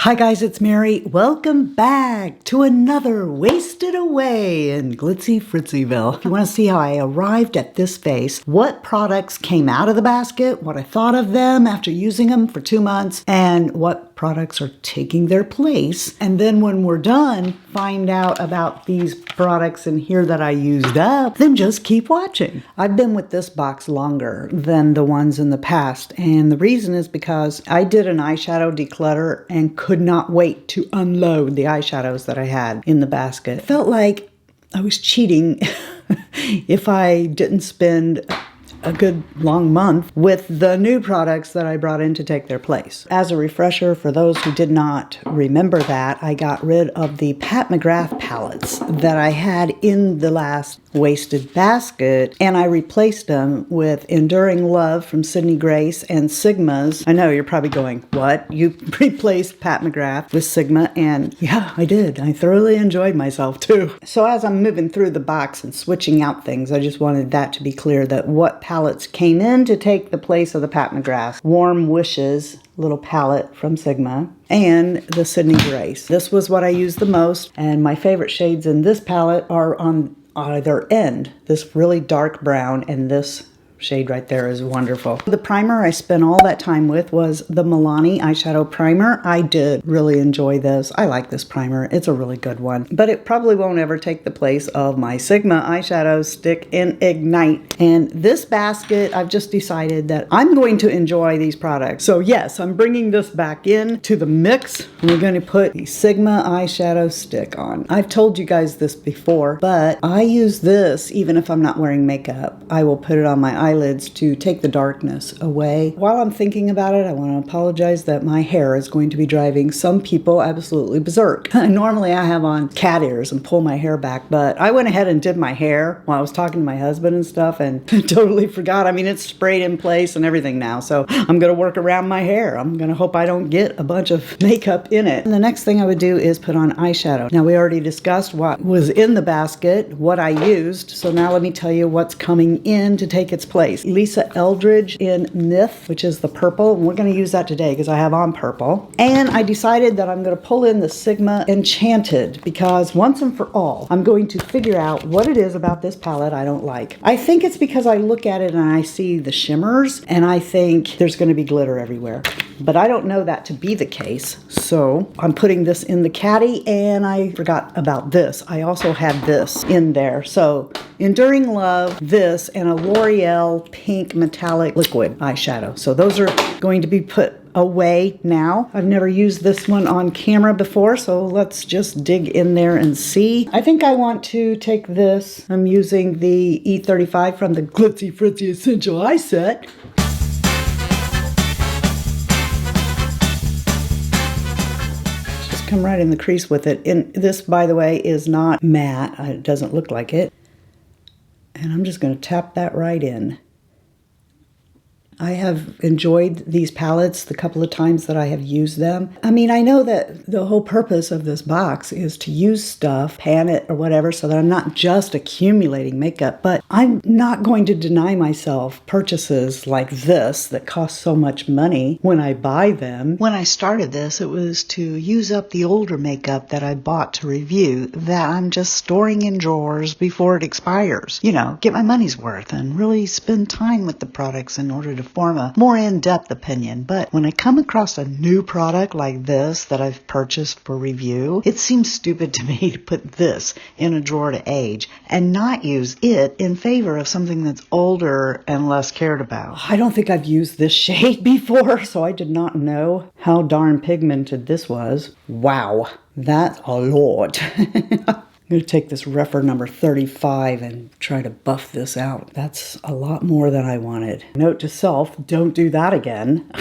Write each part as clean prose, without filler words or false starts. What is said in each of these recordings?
Hi guys, it's Mary. Welcome back to another Wasted Away in GlitzyFritzyVille. If you want to see how I arrived at this face, what products came out of the basket, what I thought of them after using them for 2 months, and what products are taking their place. And then when we're done, find out about these products in here that I used up, then just keep watching. I've been with this box longer than the ones in the past, and the reason is because I did an eyeshadow declutter and could not wait to unload the eyeshadows that I had in the basket. It felt like I was cheating if I didn't spend a good long month with the new products that I brought in to take their place. As a refresher, for those who did not remember that, I got rid of the Pat McGrath palettes that I had in the last wasted basket, and I replaced them with Enduring Love from Sydney Grace and Sigma's. I know you're probably going, what? You replaced Pat McGrath with Sigma? And yeah, I did. I thoroughly enjoyed myself too. So as I'm moving through the box and switching out things, I just wanted that to be clear that what palettes came in to take the place of the Pat McGrath. Warm Wishes little palette from Sigma and the Sydney Grace. This was what I used the most, and my favorite shades in this palette are on either end. This really dark brown and this shade right there is wonderful. The primer I spent all that time with was the Milani eyeshadow primer. I did really enjoy this. I like this primer. It's a really good one, but it probably won't ever take the place of my Sigma eyeshadow stick in Ignite. And this basket, I've just decided that I'm going to enjoy these products. So yes, I'm bringing this back in to the mix. We're going to put the Sigma eyeshadow stick on. I've told you guys this before, but I use this even if I'm not wearing makeup. I will put it on my eyelids to take the darkness away. While I'm thinking about it, I want to apologize that my hair is going to be driving some people absolutely berserk. Normally I have on cat ears and pull my hair back, but I went ahead and did my hair while I was talking to my husband and stuff and totally forgot. I mean, it's sprayed in place and everything now, so I'm going to work around my hair. I'm going to hope I don't get a bunch of makeup in it. And the next thing I would do is put on eyeshadow. Now, we already discussed what was in the basket, what I used, so now let me tell you what's coming in to take its place. Lisa Eldridge in Myth, which is the purple, and we're going to use that today because I have on purple. And I decided that I'm going to pull in the Sigma Enchanted because once and for all, I'm going to figure out what it is about this palette I don't like. I think it's because I look at it and I see the shimmers and I think there's going to be glitter everywhere. But I don't know that to be the case, so I'm putting this in the caddy, and I forgot about this. I also had this in there. So Enduring Love, this, and a L'Oreal pink metallic liquid eyeshadow. So those are going to be put away now. I've never used this one on camera before, so let's just dig in there and see. I think I want to take this. I'm using the E35 from the Glitzy Fritzy Essential Eye Set. Come right in the crease with it. And this, by the way, is not matte. It doesn't look like it. And I'm just going to tap that right in. I have enjoyed these palettes the couple of times that I have used them. I mean, I know that the whole purpose of this box is to use stuff, pan it or whatever, so that I'm not just accumulating makeup, but I'm not going to deny myself purchases like this that cost so much money when I buy them. When I started this, it was to use up the older makeup that I bought to review that I'm just storing in drawers before it expires. You know, get my money's worth and really spend time with the products in order to form a more in-depth opinion. But when I come across a new product like this that I've purchased for review, it seems stupid to me to put this in a drawer to age and not use it in favor of something that's older and less cared about. I don't think I've used this shade before, so I did not know how darn pigmented this was. Wow, that's a lot. I'm going to take this Reffer number 35 and try to buff this out. That's a lot more than I wanted. Note to self, don't do that again.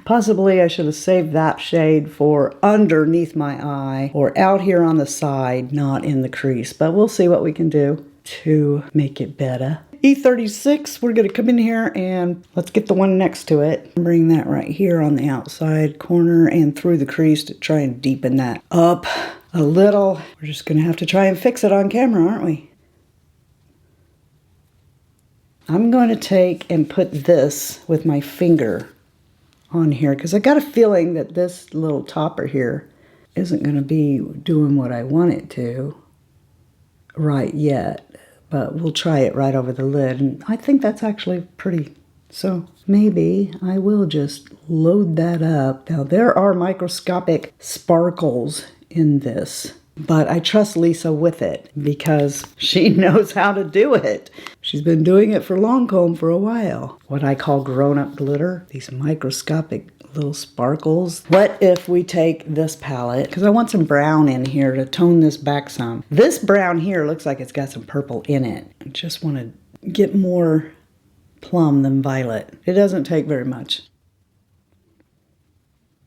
Possibly I should have saved that shade for underneath my eye or out here on the side, not in the crease. But we'll see what we can do to make it better. E36, we're going to come in here and let's get the one next to it. Bring that right here on the outside corner and through the crease to try and deepen that up a little. We're just going to have to try and fix it on camera, aren't we? I'm going to take and put this with my finger on here because I got a feeling that this little topper here isn't going to be doing what I want it to right yet. But we'll try it right over the lid. And I think that's actually pretty. So maybe I will just load that up. Now there are microscopic sparkles in this, but I trust Lisa with it because she knows how to do it. She's been doing it for Lancome for a while. What I call grown-up glitter, these microscopic little sparkles. What if we take this palette, because I want some brown in here to tone this back some. This brown here looks like it's got some purple in it. I just want to get more plum than violet. It doesn't take very much.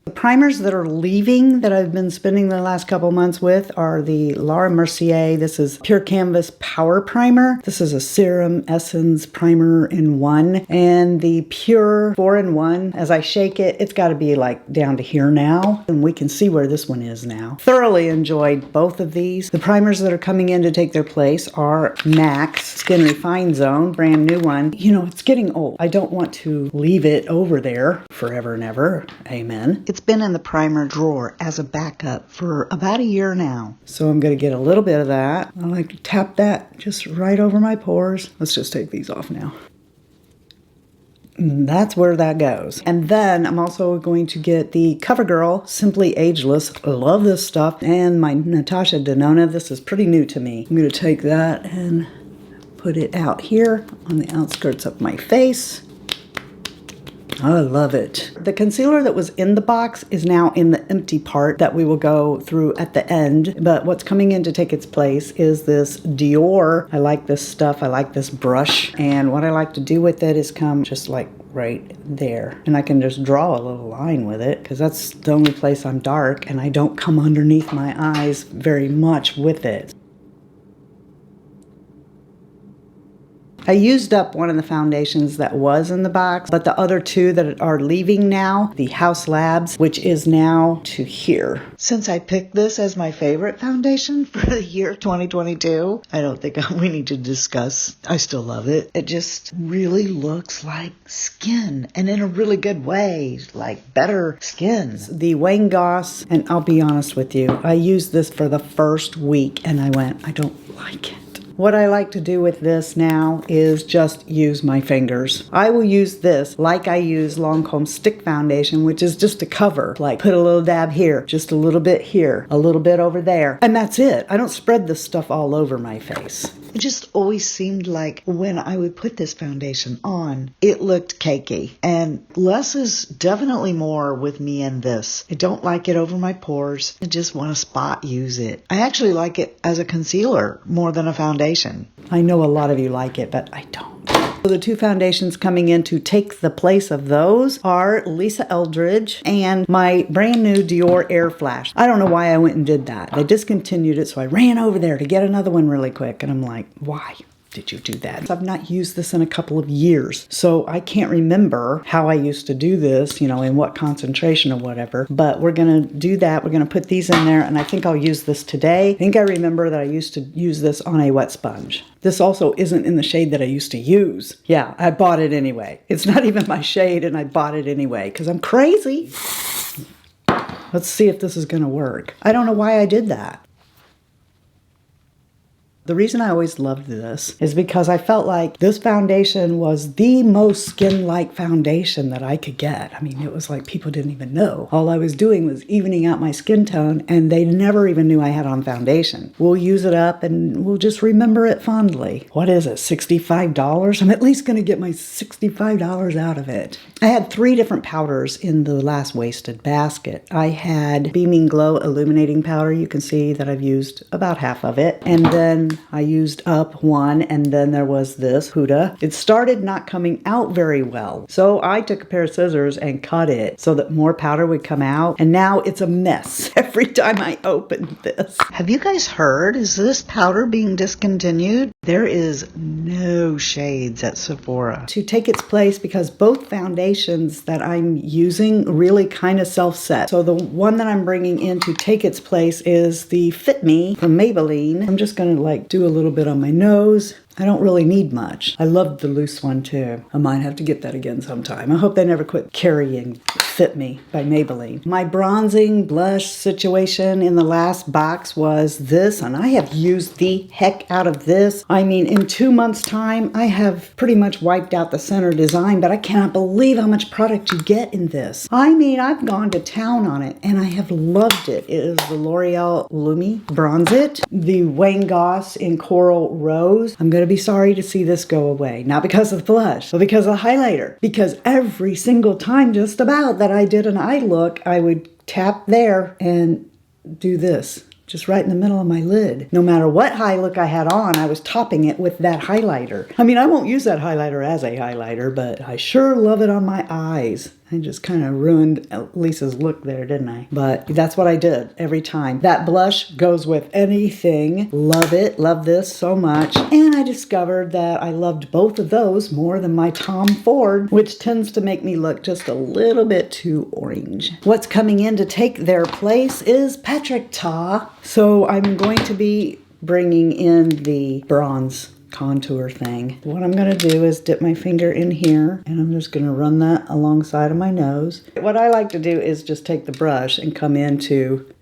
The primers that are leaving that I've been spending the last couple months with are the Laura Mercier. This is Pure Canvas Power Primer. This is a Serum Essence Primer in one. And the Pure 4-in-1, as I shake it, it's got to be like down to here now. And we can see where this one is now. Thoroughly enjoyed both of these. The primers that are coming in to take their place are MAC's Skin Refine Zone, brand new one. You know, it's getting old. I don't want to leave it over there forever and ever. Amen. It's been in the primer drawer as a backup for about a year now. So I'm going to get a little bit of that. I like to tap that just right over my pores. Let's just take these off now. And that's where that goes. And then I'm also going to get the CoverGirl Simply Ageless. I love this stuff. And my Natasha Denona. This is pretty new to me. I'm going to take that and put it out here on the outskirts of my face. I love it. The concealer that was in the box is now in the empty part that we will go through at the end. But what's coming in to take its place is this Dior. I like this stuff. I like this brush. And what I like to do with it is come just like right there. And I can just draw a little line with it because that's the only place I'm dark and I don't come underneath my eyes very much with it. I used up one of the foundations that was in the box, but the other two that are leaving now, the House Labs, which is now to here. Since I picked this as my favorite foundation for the year 2022, I don't think we need to discuss. I still love it. It just really looks like skin, and in a really good way, like better skin. The Wayne Goss, and I'll be honest with you, I used this for the first week, and I went, I don't like it. What I like to do with this now is just use my fingers. I will use this like I use Lancome Stick Foundation, which is just a cover. Like put a little dab here, just a little bit here, a little bit over there, and that's it. I don't spread this stuff all over my face. It just always seemed like when I would put this foundation on, it looked cakey. And less is definitely more with me in this. I don't like it over my pores. I just want to spot use it. I actually like it as a concealer more than a foundation. I know a lot of you like it, but I don't. So the two foundations coming in to take the place of those are Lisa Eldridge and my brand new Dior Air Flash. I don't know why I went and did that. They discontinued it, so I ran over there to get another one really quick. And I'm like, why did you do that? I've not used this in a couple of years, so I can't remember how I used to do this, you know, in what concentration or whatever. But we're going to do that. We're going to put these in there, and I think I'll use this today. I think I remember that I used to use this on a wet sponge. This also isn't in the shade that I used to use. Yeah, I bought it anyway. It's not even my shade, and I bought it anyway because I'm crazy. Let's see if this is going to work. I don't know why I did that. The reason I always loved this is because I felt like this foundation was the most skin-like foundation that I could get. I mean, it was like people didn't even know. All I was doing was evening out my skin tone, and they never even knew I had on foundation. We'll use it up, and we'll just remember it fondly. What is it, $65? I'm at least going to get my $65 out of it. I had 3 different powders in the last wasted basket. I had Beaming Glow Illuminating Powder. You can see that I've used about half of it. And then I used up one, and then there was this Huda. It started not coming out very well. So I took a pair of scissors and cut it so that more powder would come out. And now it's a mess every time I open this. Have you guys heard? Is this powder being discontinued? There is no shades at Sephora to take its place because both foundations that I'm using really kind of self-set. So the one that I'm bringing in to take its place is the Fit Me from Maybelline. I'm just going to like do a little bit on my nose I don't really need much. I loved the loose one too. I might have to get that again sometime. I hope they never quit carrying Fit Me by Maybelline. My bronzing blush situation in the last box was this, and I have used the heck out of this. I mean, in 2 months' time, I have pretty much wiped out the center design, but I cannot believe how much product you get in this. I mean, I've gone to town on it, and I have loved it. It is the L'Oreal Lumi Bronze It, the Wayne Goss in Coral Rose. I'm going to be sorry to see this go away. Not because of the blush, but because of the highlighter. Because every single time just about that I did an eye look, I would tap there and do this. Just right in the middle of my lid. No matter what high look I had on, I was topping it with that highlighter. I mean, I won't use that highlighter as a highlighter, but I sure love it on my eyes. I just kind of ruined Lisa's look there, didn't I? But that's what I did every time. That blush goes with anything. Love it. Love this so much. And I discovered that I loved both of those more than my Tom Ford, which tends to make me look just a little bit too orange. What's coming in to take their place is Patrick Ta. So I'm going to be bringing in the bronze contour thing. What I'm going to do is dip my finger in here, and I'm just going to run that alongside of my nose. What I like to do is just take the brush and come into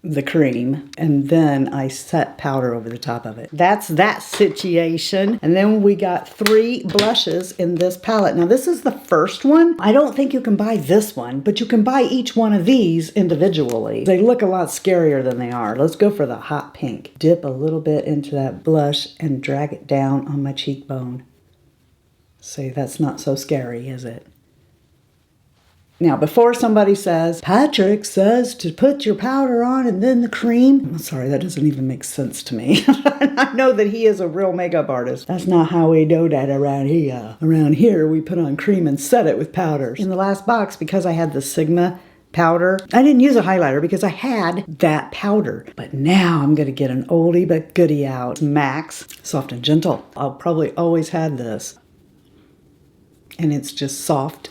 the cream, and then I set powder over the top of it. That's that situation. And then we got 3 blushes in this palette. Now this is the first one. I don't think you can buy this one, but you can buy each one of these individually. They look a lot scarier than they are. Let's go for the hot pink. Dip a little bit into that blush and drag it down on my cheekbone. See, that's not so scary, is it? Now, before somebody says, Patrick says to put your powder on and then the cream. I'm sorry, that doesn't even make sense to me. I know that he is a real makeup artist. That's not how we do that around here. Around here, we put on cream and set it with powders. In the last box, because I had the Sigma powder, I didn't use a highlighter because I had that powder. But now I'm going to get an oldie but goodie out. Max Soft and Gentle. I'll probably always have this. And it's just soft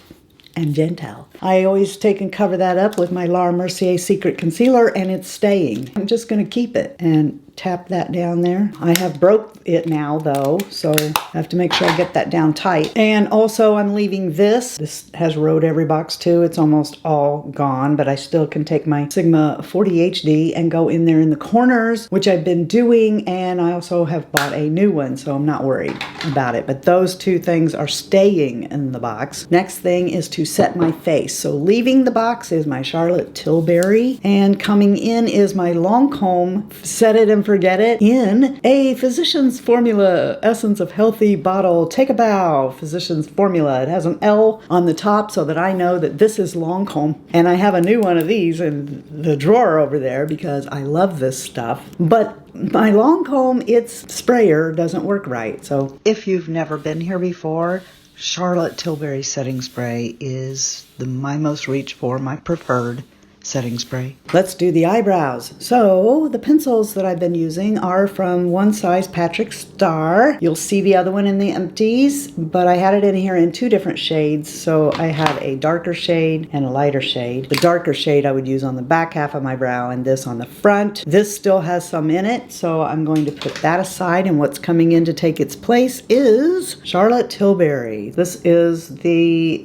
and gentle. I always take and cover that up with my Mercier Secret Concealer, and it's staying. I'm just going to keep it and tap that down there. I have broke it now though, so I have to make sure I get that down tight. And also I'm leaving this. This has rode every box too. It's almost all gone, but I still can take my Sigma 40 HD and go in there in the corners, which I've been doing, and I also have bought a new one, so I'm not worried about it. But those 2 things are staying in the box. Next thing is to set my face. So leaving the box is my Charlotte Tilbury, and coming in is my Lancome Set It and Forget It in a Physicians Formula Essence of Healthy bottle. Take a bow, Physicians Formula. It has an L on the top so that I know that this is Lancome. And I have a new one of these in the drawer over there because I love this stuff. But my Lancome, its sprayer doesn't work right. So if you've never been here before, Charlotte Tilbury setting spray is my most reach for, my preferred setting spray. Let's do the eyebrows. So the pencils that I've been using are from One Size Patrick Starrr. You'll see the other one in the empties, but I had it in here in 2 different shades. So I have a darker shade and a lighter shade. The darker shade I would use on the back half of my brow and this on the front. This still has some in it, so I'm going to put that aside, and what's coming in to take its place is Charlotte Tilbury. This is the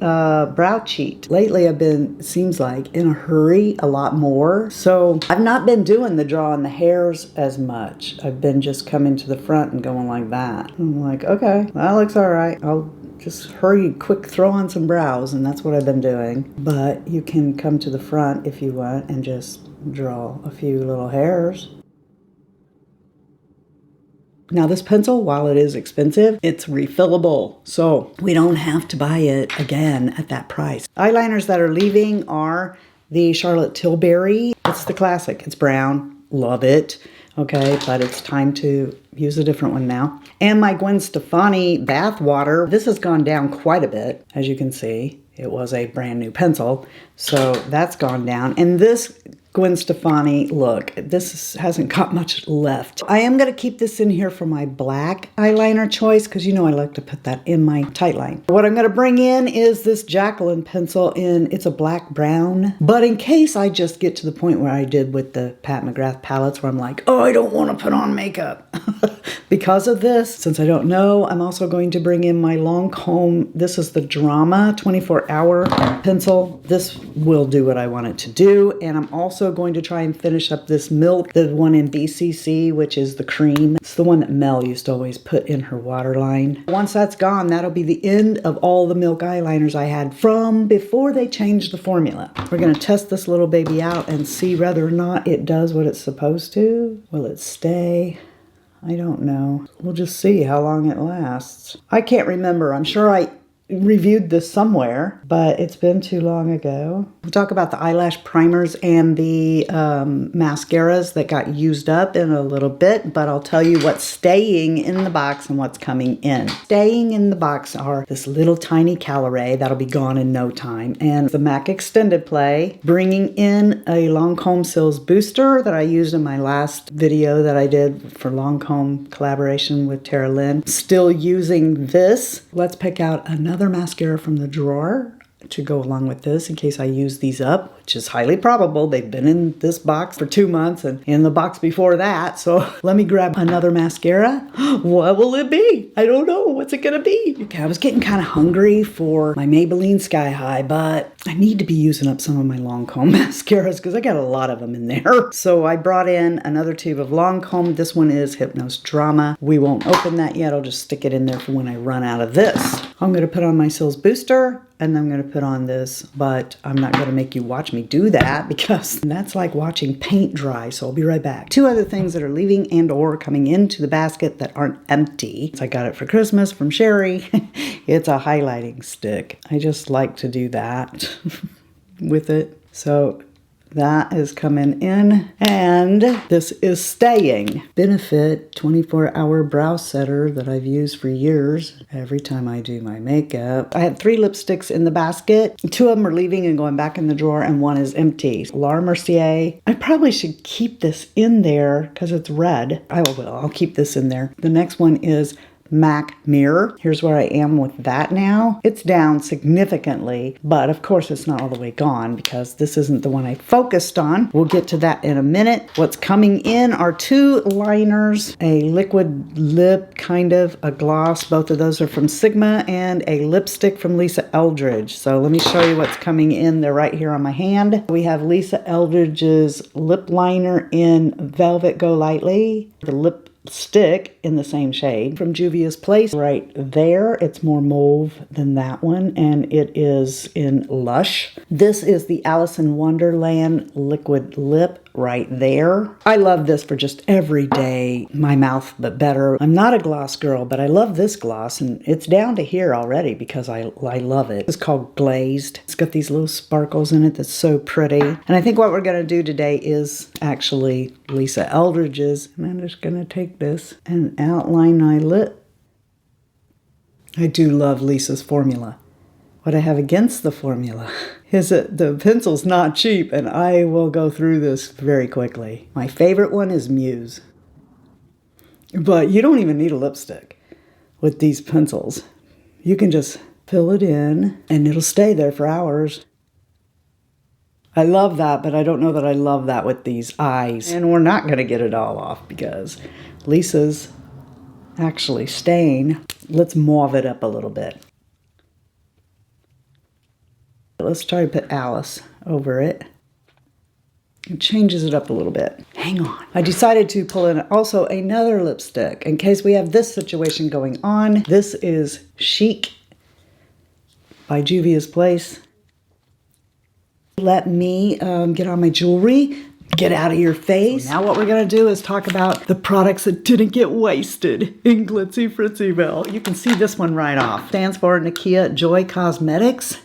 brow cheat. Lately I've been, seems like, in a hurry a lot more. So I've not been doing the drawing the hairs as much. I've been just coming to the front and going like that. I'm like, okay, that looks all right. I'll just hurry, quick throw on some brows, and that's what I've been doing. But you can come to the front if you want and just draw a few little hairs. Now this pencil, while it is expensive, it's refillable, so we don't have to buy it again at that price. Eyeliners that are leaving are the Charlotte Tilbury. It's the classic. It's brown. Love it. Okay, but it's time to use a different one now. And my Gwen Stefani Bathwater. This has gone down quite a bit, as you can see. It was a brand new pencil. So that's gone down. And this Gwen Stefani look, this hasn't got much left. I am going to keep this in here for my black eyeliner choice because you know I like to put that in my tight line. What I'm going to bring in is this Jacqueline pencil it's a black brown. But in case I just get to the point where I did with the Pat McGrath palettes where I'm like, oh, I don't want to put on makeup. Because of this, since I don't know, I'm also going to bring in my Lancome. This is the Drama 24-hour pencil. This will do what I want it to do. And I'm also going to try and finish up this Milk, the one in BCC, which is the cream. It's the one that Mel used to always put in her waterline. Once that's gone, that'll be the end of all the Milk eyeliners I had from before they changed the formula. We're going to test this little baby out and see whether or not it does what it's supposed to. Will it stay? I don't know. We'll just see how long it lasts. I can't remember. I'm sure I reviewed this somewhere, but it's been too long ago. We'll talk about the eyelash primers and the mascaras that got used up in a little bit, but I'll tell you what's staying in the box and what's coming in. Staying in the box are this little tiny Caloray that'll be gone in no time, and the MAC Extended Play, bringing in a Lancome Sills Booster that I used in my last video that I did for Lancome collaboration with Tara Lynn. Still using this. Let's pick out another mascara from the drawer to go along with this in case I use these up, which is highly probable. They've been in this box for 2 months and in the box before that. So let me grab another mascara. What will it be? I don't know. What's it gonna be? Okay, I was getting kind of hungry for my Maybelline Sky High, but I need to be using up some of my Lancome mascaras because I got a lot of them in there. So I brought in another tube of Lancome. This one is Hypnose Drama. We won't open that yet. I'll just stick it in there for when I run out of this. I'm gonna put on my Sills Booster, and I'm going to put on this, but I'm not going to make you watch me do that because that's like watching paint dry, so I'll be right back. Two other things that are leaving and or coming into the basket that aren't empty. I got it for Christmas from Sherry. It's a highlighting stick. I just like to do that with it. So that is coming in, and this is staying. Benefit 24-hour brow setter that I've used for years every time I do my makeup. I had 3 lipsticks in the basket. 2 of them are leaving and going back in the drawer, and 1 is empty. Laura Mercier. I probably should keep this in there because it's red. I will. I'll keep this in there. The next one is MAC Mehr. Here's where I am with that now. It's down significantly, but of course it's not all the way gone because this isn't the one I focused on. We'll get to that in a minute. What's coming in are 2 liners, a liquid lip, kind of a gloss. Both of those are from Sigma, and a lipstick from Lisa Eldridge. So let me show you what's coming in. They're right here on my hand. We have Lisa Eldridge's lip liner in Velvet Go Lightly. The lip stick in the same shade from Juvia's Place right there. It's more mauve than that one, and it is in Lush. This is the Alice in Wonderland liquid lip right there. I love this for just everyday my mouth, but better. I'm not a gloss girl, but I love this gloss, and it's down to here already because I love it. It's called Glazed. It's got these little sparkles in it that's so pretty. And I think what we're going to do today is actually Lisa Eldridge's, and I'm just going to take this and outline my lip. I do love Lisa's formula. What I have against the formula is that the pencil's not cheap, and I will go through this very quickly. My favorite one is Muse. But you don't even need a lipstick with these pencils. You can just fill it in, and it'll stay there for hours. I love that, but I don't know that I love that with these eyes. And we're not going to get it all off because Lisa's actually staying. Let's mauve it up a little bit. Let's try to put Alice over it. It changes it up a little bit. Hang on. I decided to pull in also another lipstick in case we have this situation going on. This is Chic by Juvia's Place. Let me get on my jewelry. Get out of your face. So now what we're going to do is talk about the products that didn't get wasted in GlitzyFritzyVille. You can see this one right off. Stands for Nikkia Joy Cosmetics.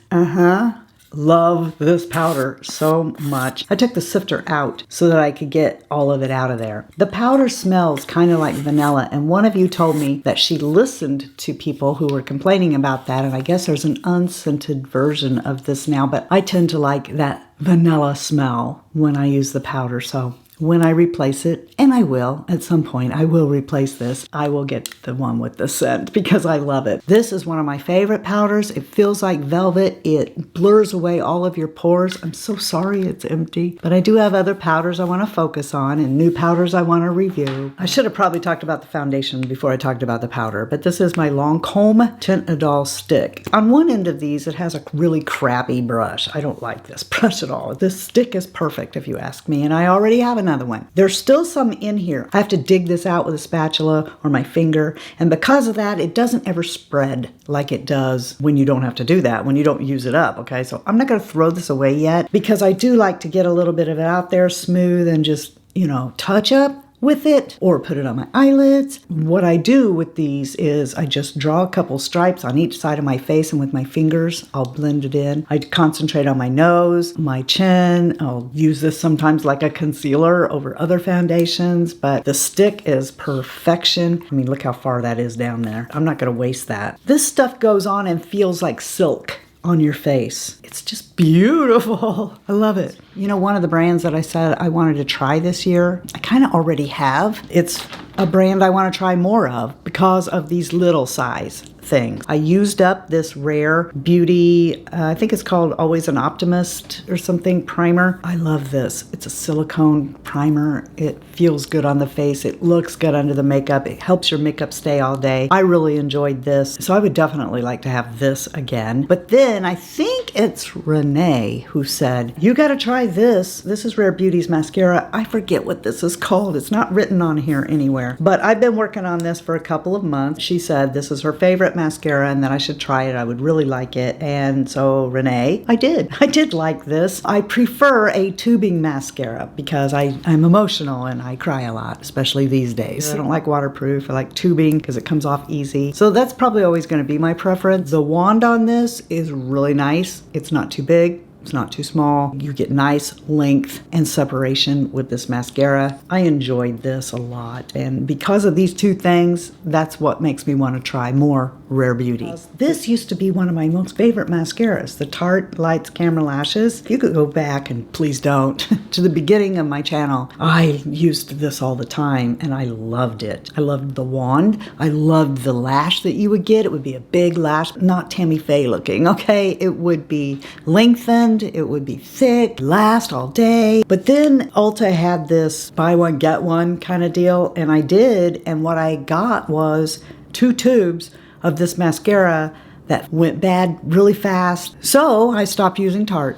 love this powder so much. I took the sifter out so that I could get all of it out of there. The powder smells kind of like vanilla, and one of you told me that she listened to people who were complaining about that, and I guess there's an unscented version of this now, but I tend to like that vanilla smell when I use the powder, so when I replace it, and I will, at some point, I will replace this, I will get the one with the scent because I love it. This is one of my favorite powders. It feels like velvet. It blurs away all of your pores. I'm so sorry it's empty, but I do have other powders I want to focus on and new powders I want to review. I should have probably talked about the foundation before I talked about the powder, but this is my Lancome Teint Idole stick. On one end of these, it has a really crappy brush. I don't like this brush at all. This stick is perfect if you ask me, and I already have another one. There's still some in here. I have to dig this out with a spatula or my finger, and because of that, it doesn't ever spread like it does when you don't have to do that, when you don't use it up, okay? So I'm not going to throw this away yet because I do like to get a little bit of it out there smooth and just, you know, touch up with it or put it on my eyelids. What I do with these is I just draw a couple stripes on each side of my face, and with my fingers I'll blend it in. I concentrate on my nose, my chin. I'll use this sometimes like a concealer over other foundations, but the stick is perfection. I mean, look how far that is down there. I'm not going to waste that. This stuff goes on and feels like silk on your face. It's just beautiful. I love it. You know, one of the brands that I said I wanted to try this year, I kind of already have. It's a brand I want to try more of because of these little size things. I used up this Rare Beauty, I think it's called Always an Optimist or something, primer. I love this. It's a silicone primer. It feels good on the face. It looks good under the makeup. It helps your makeup stay all day. I really enjoyed this, so I would definitely like to have this again. But then I think it's Renee who said, you got to try this. This is Rare Beauty's mascara. I forget what this is called. It's not written on here anywhere, but I've been working on this for a couple of months. She said this is her favorite mascara and that I should try it. I would really like it. And so Renee, I did like this. I prefer a tubing mascara because I'm emotional and I cry a lot, especially these days. I don't like waterproof. I like tubing because it comes off easy. So that's probably always going to be my preference. The wand on this is really nice. It's not too big. It's not too small. You get nice length and separation with this mascara. I enjoyed this a lot. And because of these two things, that's what makes me want to try more Rare Beauty. This used to be one of my most favorite mascaras, the Tarte Lights Camera Lashes. You could go back, and please don't, to the beginning of my channel. I used this all the time and I loved it. I loved the wand. I loved the lash that you would get. It would be a big lash, not Tammy Faye looking, okay? It would be lengthened. It would be thick, last all day. But then Ulta had this buy one, get one kind of deal, and I did, and what I got was 2 tubes of this mascara that went bad really fast. So I stopped using Tarte.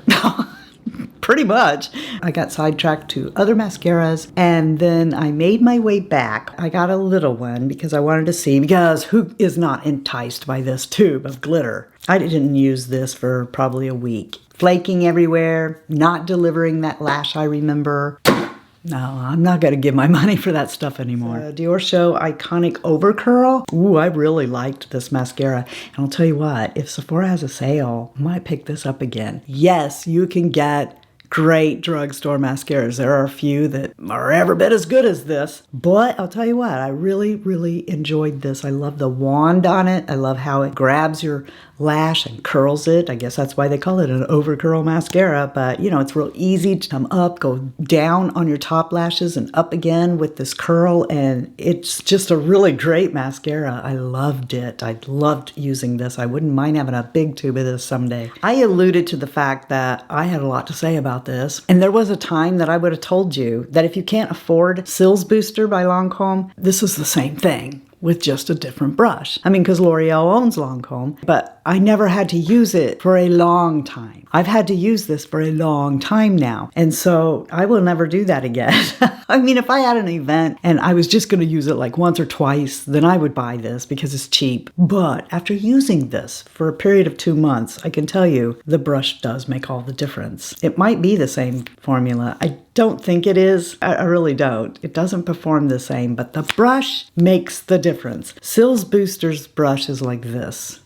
Pretty much. I got sidetracked to other mascaras, and then I made my way back. I got a little one because I wanted to see, because who is not enticed by this tube of glitter? I didn't use this for probably a week. Flaking everywhere, not delivering that lash I remember. No, I'm not going to give my money for that stuff anymore. Dior Show Iconic Overcurl. Ooh, I really liked this mascara. And I'll tell you what, if Sephora has a sale, I might pick this up again. Yes, you can get great drugstore mascaras. There are a few that are every bit as good as this. But I'll tell you what, I really, really enjoyed this. I love the wand on it. I love how it grabs your lash and curls it. I guess that's why they call it an overcurl mascara. But, you know, it's real easy to come up, go down on your top lashes and up again with this curl. And it's just a really great mascara. I loved it. I loved using this. I wouldn't mind having a big tube of this someday. I alluded to the fact that I had a lot to say about this. And there was a time that I would have told you that if you can't afford Cils Booster by Lancome, this is the same thing with just a different brush. I mean, because L'Oreal owns Lancome, but I never had to use it for a long time. I've had to use this for a long time now. And so I will never do that again. I mean, if I had an event and I was just going to use it like once or twice, then I would buy this because it's cheap. But after using this for a period of 2 months, I can tell you the brush does make all the difference. It might be the same formula. I don't think it is. I really don't. It doesn't perform the same, but the brush makes the difference. Cils Booster's brush is like this.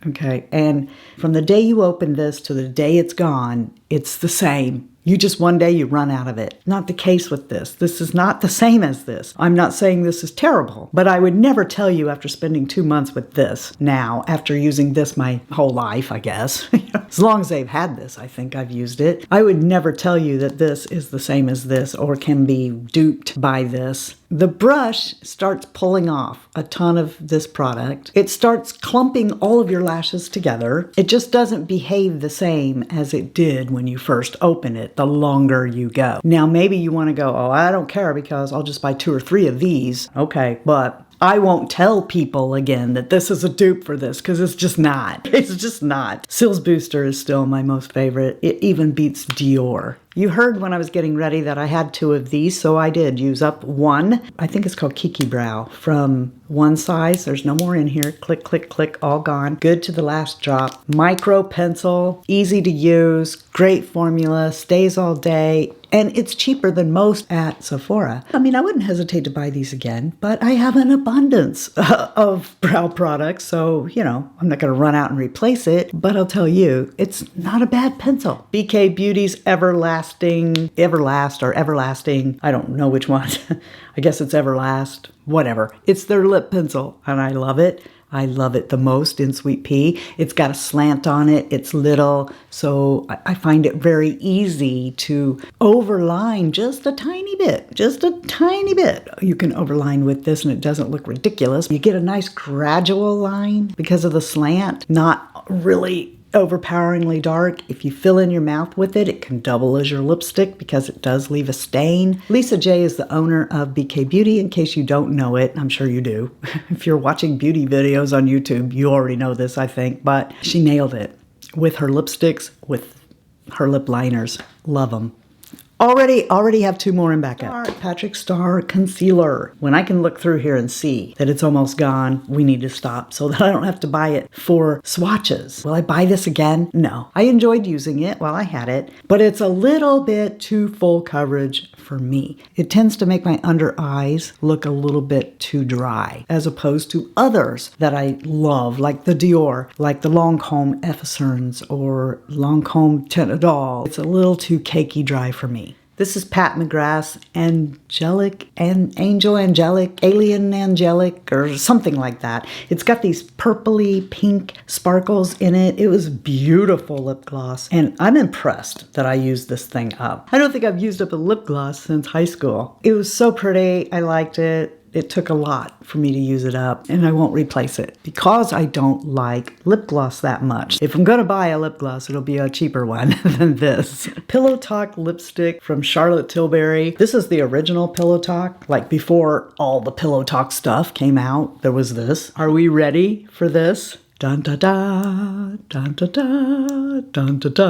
Okay, and from the day you open this to the day it's gone, it's the same. You just one day you run out of it. Not the case with this. This is not the same as this. I'm not saying this is terrible, but I would never tell you after spending 2 months with this now, after using this my whole life, I guess. As long as they've had this, I think I've used it. I would never tell you that this is the same as this or can be duped by this. The brush starts pulling off a ton of this product. It starts clumping all of your lashes together. It just doesn't behave the same as it did when you first open it, the longer you go. Now, maybe you want to go, oh, I don't care because I'll just buy 2 or 3 of these. Okay, but I won't tell people again that this is a dupe for this because it's just not. It's just not. Cils Booster is still my most favorite. It even beats Dior. You heard when I was getting ready that I had 2 of these, so I did use up one. I think it's called Kiki Brow from one size. There's no more in here. Click, click, click, all gone. Good to the last drop. Micro pencil, easy to use, great formula, stays all day. And it's cheaper than most at Sephora. I mean, I wouldn't hesitate to buy these again, but I have an abundance of brow products. So, you know, I'm not going to run out and replace it, but I'll tell you, it's not a bad pencil. BK Beauty's Everlasting, I don't know which one. I guess it's Everlast, whatever. It's their lip pencil and I love it. I love it the most in Sweet Pea. It's got a slant on it. It's little, so I find it very easy to overline just a tiny bit. Just a tiny bit. You can overline with this and it doesn't look ridiculous. You get a nice gradual line because of the slant, not really overpoweringly dark. If you fill in your mouth with it, it can double as your lipstick because it does leave a stain. Lisa J is the owner of BK Beauty, in case you don't know it. I'm sure you do. If you're watching beauty videos on YouTube, you already know this, I think, but she nailed it with her lipsticks, with her lip liners. Love them. Already have 2 more in backup. Patrick Starrr Concealer. When I can look through here and see that it's almost gone, we need to stop so that I don't have to buy it for swatches. Will I buy this again? No. I enjoyed using it while I had it, but it's a little bit too full coverage for me. It tends to make my under eyes look a little bit too dry, as opposed to others that I love, like the Dior, like the Lancome Effervescence or Lancome Teint Idole. It's a little too cakey dry for me. This is Pat McGrath's Alien Angelic, or something like that. It's got these purpley pink sparkles in it. It was beautiful lip gloss, and I'm impressed that I used this thing up. I don't think I've used up a lip gloss since high school. It was so pretty. I liked it. It took a lot for me to use it up, and I won't replace it because I don't like lip gloss that much. If I'm going to buy a lip gloss, it'll be a cheaper one than this. Pillow Talk lipstick from Charlotte Tilbury. This is the original Pillow Talk, like before all the Pillow Talk stuff came out. There was this. Are we ready for this? Dun da da, dun da da, dun da da,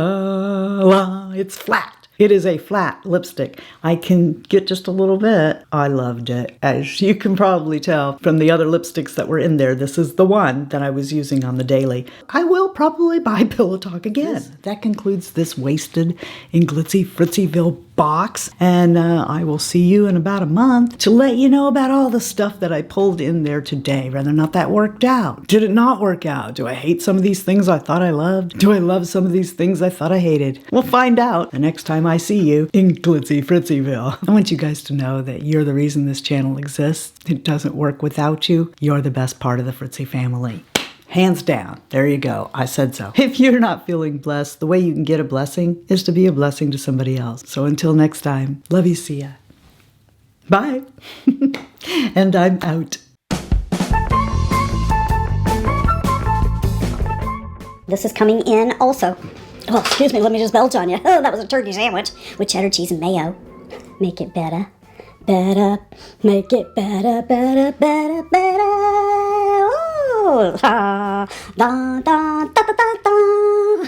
la. It's flat. It is a flat lipstick. I can get just a little bit. I loved it. As you can probably tell from the other lipsticks that were in there, this is the one that I was using on the daily. I will probably buy Pillow Talk again. That concludes this Wasted in GlitzyFritzyVille box, and I will see you in about a month to let you know about all the stuff that I pulled in there today, whether or not that worked out. Did it not work out? Do I hate some of these things I thought I loved? Do I love some of these things I thought I hated? We'll find out the next time I see you in GlitzyFritzyVille. I want you guys to know that you're the reason this channel exists. It doesn't work without you. You're the best part of the Fritzy family. Hands down. There you go. I said so. If you're not feeling blessed, the way you can get a blessing is to be a blessing to somebody else. So until next time, love you, see ya. Bye. And I'm out. This is coming in also. Oh, excuse me, let me just belch on you. Oh, that was a turkey sandwich with cheddar cheese and mayo. Make it better. Better. Make it better, better, better, better. Da, da, da, da, da, da.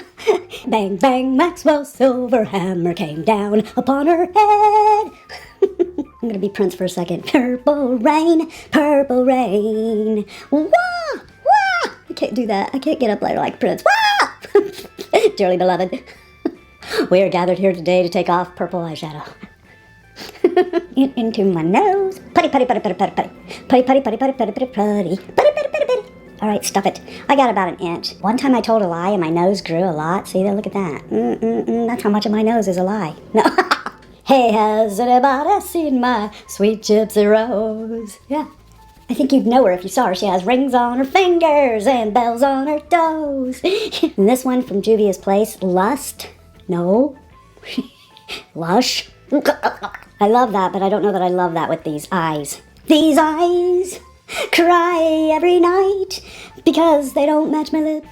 Bang, bang, Maxwell's silver hammer came down upon her head. I'm gonna be Prince for a second. Purple rain, purple rain. Wah, wah. I can't do that. I can't get up there like Prince. Wah! Dearly beloved, we are gathered here today to take off purple eyeshadow. Into my nose. Putty, putty, putty, putty, putty, putty. Putty, putty, putty, putty, putty, putty, putty. Putty, putty, putty, putty. All right, stuff it. I got about an inch. One time I told a lie and my nose grew a lot. See there, look at that. That's how much of my nose is a lie. No. Hey, has anybody seen my sweet Gypsy Rose? Yeah. I think you'd know her if you saw her. She has rings on her fingers and bells on her toes. And this one from Juvia's Place, Lust? No. Lush? I love that, but I don't know that I love that with these eyes. These eyes cry every night because they don't match my lips.